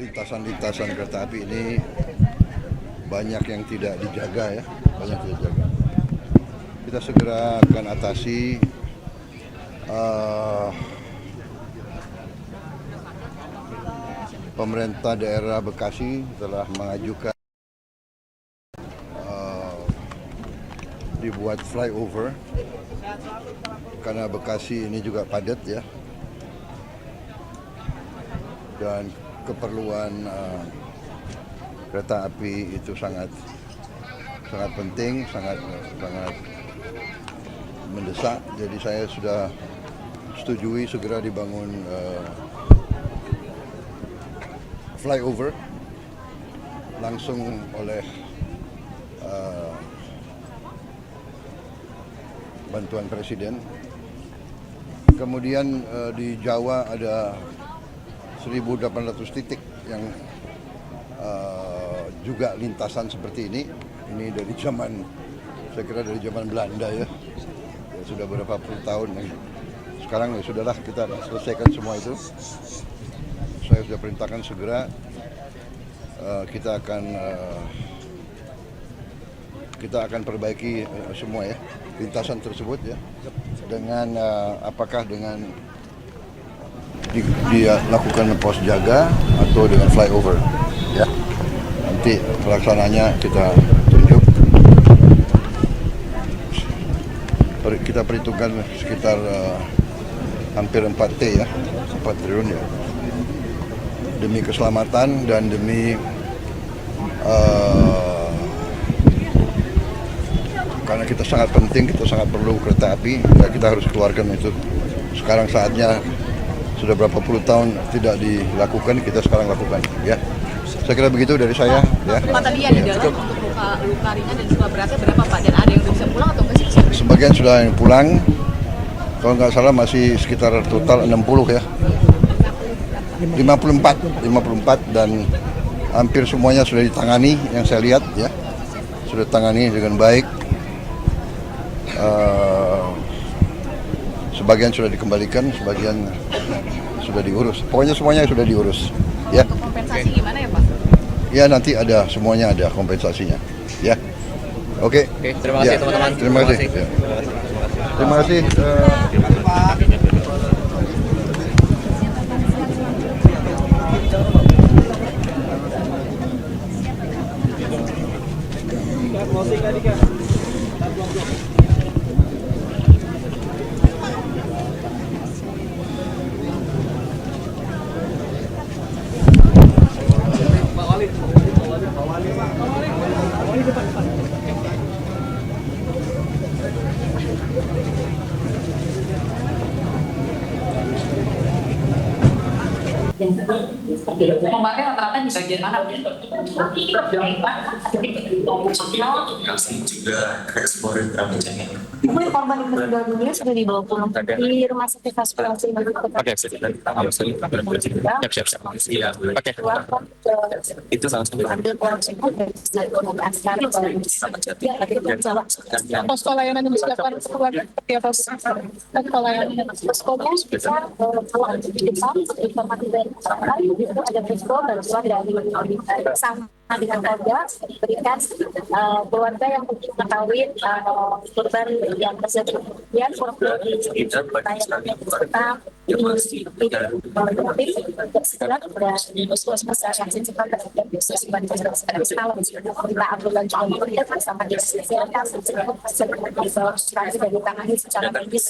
lintasan-lintasan kereta api ini banyak yang tidak dijaga ya, banyak tidak dijaga. Kita segera akan atasi pemerintah daerah Bekasi telah mengajukan dibuat flyover karena Bekasi ini juga padat ya, dan keperluan kereta api itu sangat penting, sangat mendesak. Jadi saya sudah setujui segera dibangun flyover langsung oleh bantuan Presiden. Kemudian di Jawa ada 1.800 titik yang juga lintasan seperti ini. Ini dari zaman, saya kira dari zaman Belanda ya, sudah beberapa puluh tahun. Sekarang ya sudahlah, kita selesaikan semua itu. Saya sudah perintahkan segera kita akan perbaiki semua ya lintasan tersebut ya, dengan apakah dengan dia lakukan pos jaga atau dengan flyover ya. Nanti pelaksananya kita tunjuk. Kita perhitungkan sekitar hampir 4T ya, 4 triliun ya, demi keselamatan dan demi karena kita sangat penting, kita sangat perlu kereta api, ya kita harus keluarkan itu. Sekarang saatnya, sudah berapa puluh tahun tidak dilakukan, kita sekarang lakukan ya. Saya kira begitu dari saya ya. Pak, tadi yang di dalam untuk luka ringan dan luka beratnya berapa Pak? Dan ada yang bisa pulang atau enggak sih? Sebagian sudah yang pulang, kalau nggak salah masih sekitar total 60 ya. 54 dan hampir semuanya sudah ditangani yang saya lihat ya. Sudah ditangani dengan baik. Sebagian sudah dikembalikan, sebagian sudah diurus. Pokoknya semuanya sudah diurus. Ya. Untuk kompensasi gimana ya Pak? Ya nanti ada, semuanya ada kompensasinya. Ya. Oke. Terima kasih teman-teman. Terima kasih. Terima kasih. Pemakai rata-rata di bagian mana? Kasih juga ekspor rambutnya. Korban yang meninggal dunia sudah dibawa pulang di rumah sakit aspirasi. Oke, siap. Iya, oke. Itu sama-sama. Ambil pulang semua dari askar. Posko layanan yang disiapkan untuk keluarga seperti apa? Pelayanan poskonya kita informasi dari masyarakat itu ada posko bantuan dari sama dengan keluarga berikan keluarga yang mungkin mengetahui korban yang terjadi kemudian layanan kita segera dan posko masyarakat cepat terhadap dosis bantuan kalau kita ambulan juga bersama dari tangani secara medis.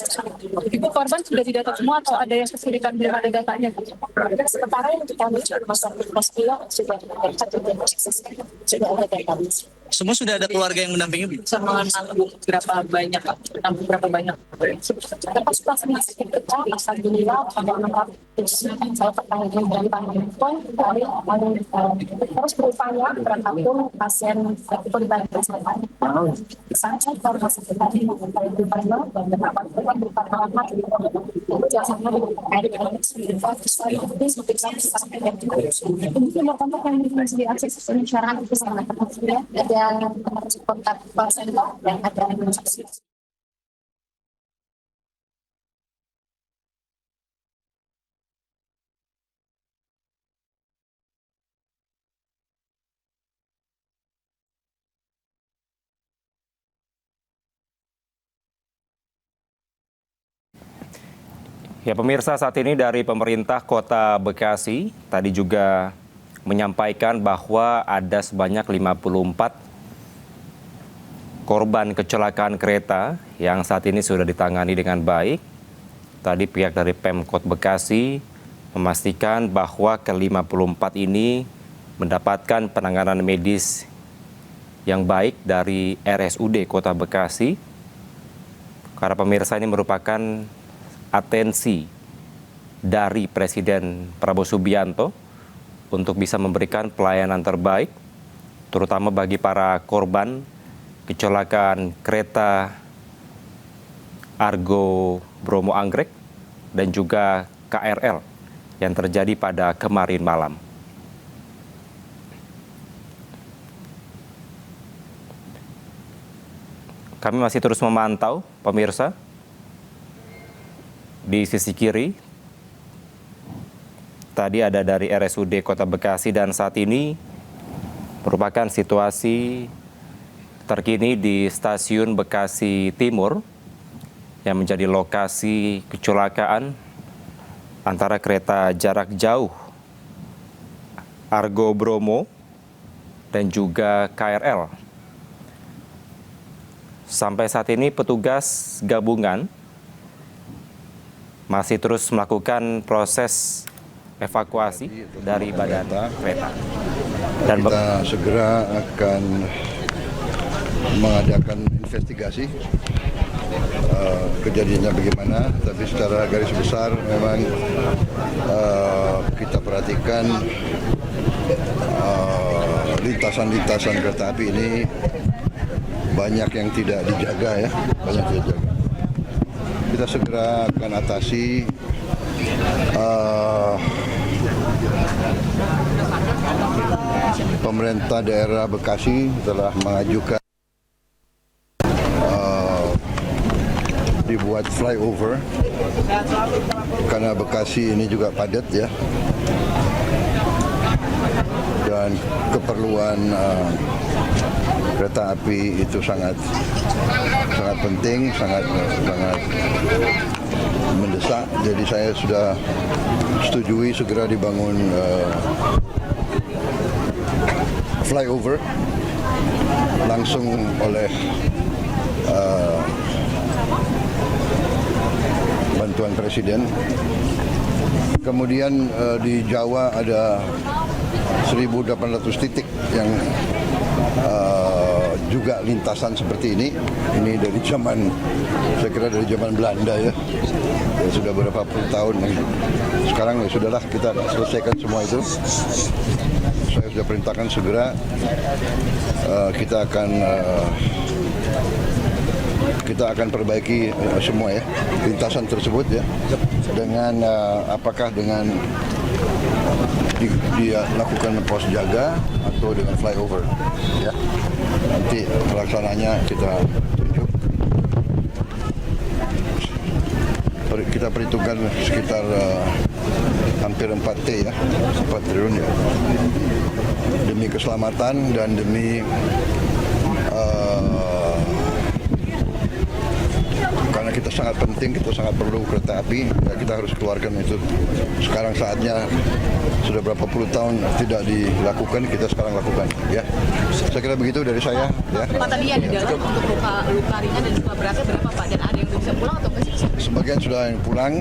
Ibu korban sudah didata semua atau ada yang kesulitan belum ada datanya? Sementara yang kita ambil rumah sakit Poskio sudah ada database. Semua sudah ada keluarga yang mendampingi belum? Sama berapa banyak Pak? Berapa banyak? Lepas masih kita alhamdulillah pada nomor saya pertanyaan dari Pak dari terus berupaya berapapun pasien korban kesehatan sampai informasi tadi mengenai berupaya dan berapapun berupaya lama biasanya Mungkin kontak yang bisa diakses secara itu sangat tersedia. ada kontak pasien dan ada Ya pemirsa, saat ini dari pemerintah Kota Bekasi tadi juga menyampaikan bahwa ada sebanyak 54 korban kecelakaan kereta yang saat ini sudah ditangani dengan baik. Tadi pihak dari Pemkot Bekasi memastikan bahwa ke-54 ini mendapatkan penanganan medis yang baik dari RSUD Kota Bekasi. Karena pemirsa, ini merupakan atensi dari Presiden Prabowo Subianto untuk bisa memberikan pelayanan terbaik, terutama bagi para korban kecelakaan kereta Argo Bromo Anggrek dan juga KRL yang terjadi pada kemarin malam. Kami masih terus memantau, pemirsa. Di sisi kiri, tadi ada dari RSUD Kota Bekasi dan saat ini merupakan situasi terkini di Stasiun Bekasi Timur yang menjadi lokasi kecelakaan antara kereta jarak jauh Argo Bromo dan juga KRL. Sampai saat ini petugas gabungan masih terus melakukan proses evakuasi dari badan kereta. Dan kita segera akan mengadakan investigasi kejadiannya bagaimana, tapi secara garis besar memang kita perhatikan lintasan-lintasan kereta api ini banyak yang tidak dijaga ya, banyak tidak dijaga. Kita segera akan atasi pemerintah daerah Bekasi telah mengajukan dibuat flyover karena Bekasi ini juga padat ya, dan keperluan kereta api itu sangat penting, sangat mendesak. Jadi saya sudah setujui segera dibangun flyover langsung oleh bantuan Presiden. Kemudian di Jawa ada 1.800 titik yang juga lintasan seperti ini. Ini dari zaman, saya kira dari zaman Belanda ya sudah beberapa puluh tahun. Sekarang ya sudahlah, kita selesaikan semua itu. Saya sudah perintahkan segera kita akan perbaiki semua ya lintasan tersebut ya, dengan apakah dengan dia lakukan pos jaga atau dengan flyover ya. Nanti pelaksananya kita tunjuk. Kita perhitungkan sekitar hampir 4T ya, 4 triliun ya, demi keselamatan dan demi karena kita sangat penting, kita sangat perlu kereta api, ya kita harus keluarkan itu. Sekarang saatnya, sudah berapa puluh tahun tidak dilakukan, kita sekarang lakukan ya. Saya kira begitu dari saya ya. Pak, tadi yang di dalam untuk luka ringan dan luka beratnya berapa Pak? Dan ada yang bisa pulang atau enggak sih? Sebagian sudah yang pulang,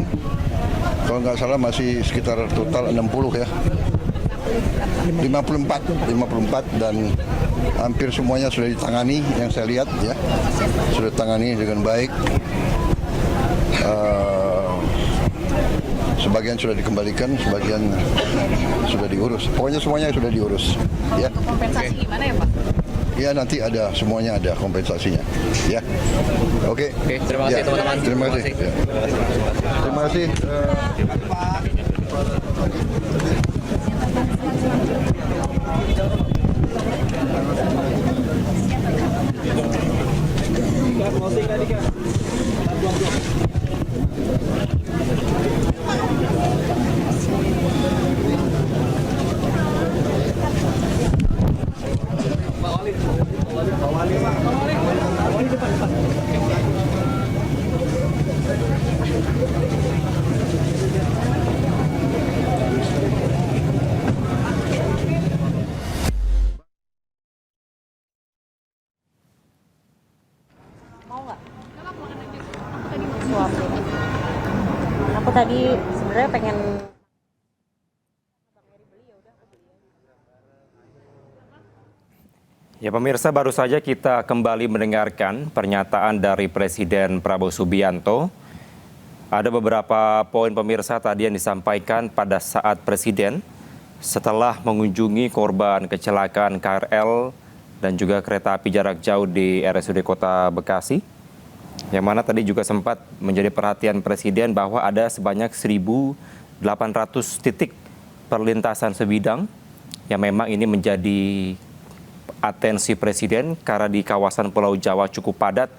kalau nggak salah masih sekitar total 60 ya. 54 dan hampir semuanya sudah ditangani, yang saya lihat ya, sudah ditangani dengan baik. Sebagian sudah dikembalikan, sebagian sudah diurus. Pokoknya semuanya sudah diurus. Ya. Untuk kompensasi gimana ya Pak? Ya nanti ada, semuanya ada kompensasinya. Ya. Oke. Terima kasih teman-teman. Terima kasih. Ya. Terima kasih. Aku tadi sebenarnya pengen Ya pemirsa, baru saja kita kembali mendengarkan pernyataan dari Presiden Prabowo Subianto. Ada beberapa poin pemirsa tadi yang disampaikan pada saat Presiden setelah mengunjungi korban kecelakaan KRL dan juga kereta api jarak jauh di RSUD Kota Bekasi. Yang mana tadi juga sempat menjadi perhatian Presiden bahwa ada sebanyak 1.800 titik perlintasan sebidang yang memang ini menjadi atensi Presiden karena di kawasan Pulau Jawa cukup padat,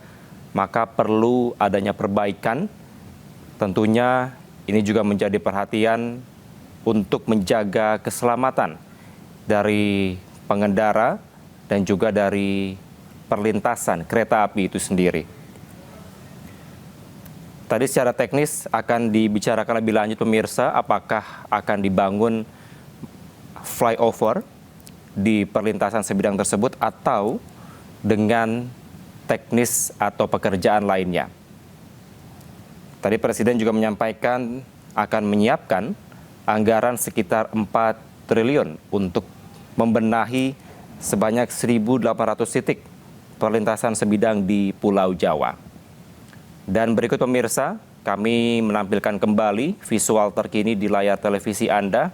maka perlu adanya perbaikan. Tentunya ini juga menjadi perhatian untuk menjaga keselamatan dari pengendara dan juga dari perlintasan kereta api itu sendiri. Tadi secara teknis akan dibicarakan lebih lanjut pemirsa, apakah akan dibangun flyover di perlintasan sebidang tersebut atau dengan teknis atau pekerjaan lainnya. Tadi Presiden juga menyampaikan akan menyiapkan anggaran sekitar 4 triliun untuk membenahi sebanyak 1.800 titik perlintasan sebidang di Pulau Jawa. Dan berikut pemirsa, kami menampilkan kembali visual terkini di layar televisi Anda.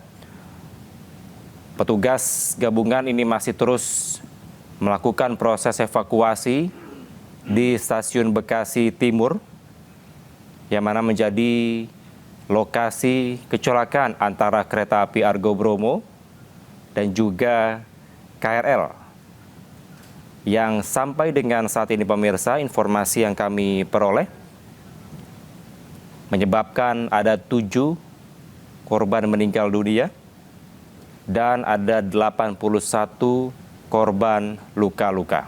Petugas gabungan ini masih terus melakukan proses evakuasi di Stasiun Bekasi Timur, yang mana menjadi lokasi kecelakaan antara kereta api Argo Bromo dan juga KRL. Yang sampai dengan saat ini pemirsa, informasi yang kami peroleh menyebabkan ada 7 korban meninggal dunia dan ada 81 korban luka-luka.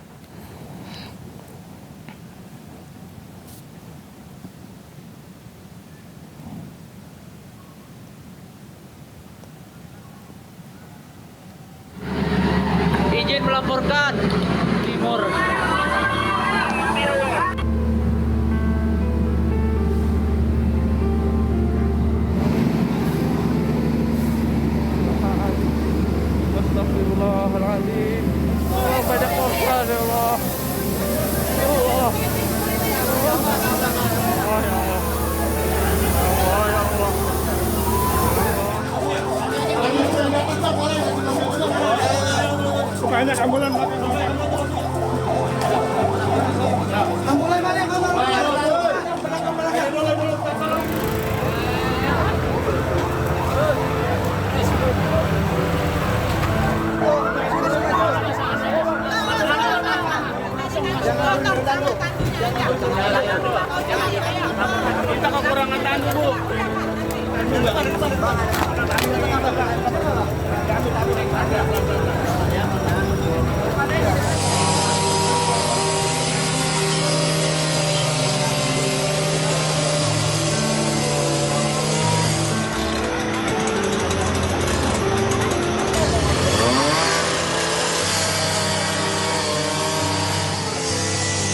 Izin melaporkan Timur. Astagfirullahaladzim. Oh, banyak korban ya Allah. Allah. Oh, ya Allah. Oh, ya Allah. Banyak ambulan. Ambulan banyak. Kita kekurangan tandu, Bu.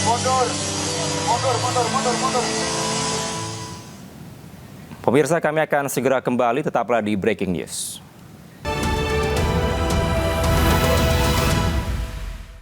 Mundur. Pemirsa, kami akan segera kembali, tetaplah di Breaking News.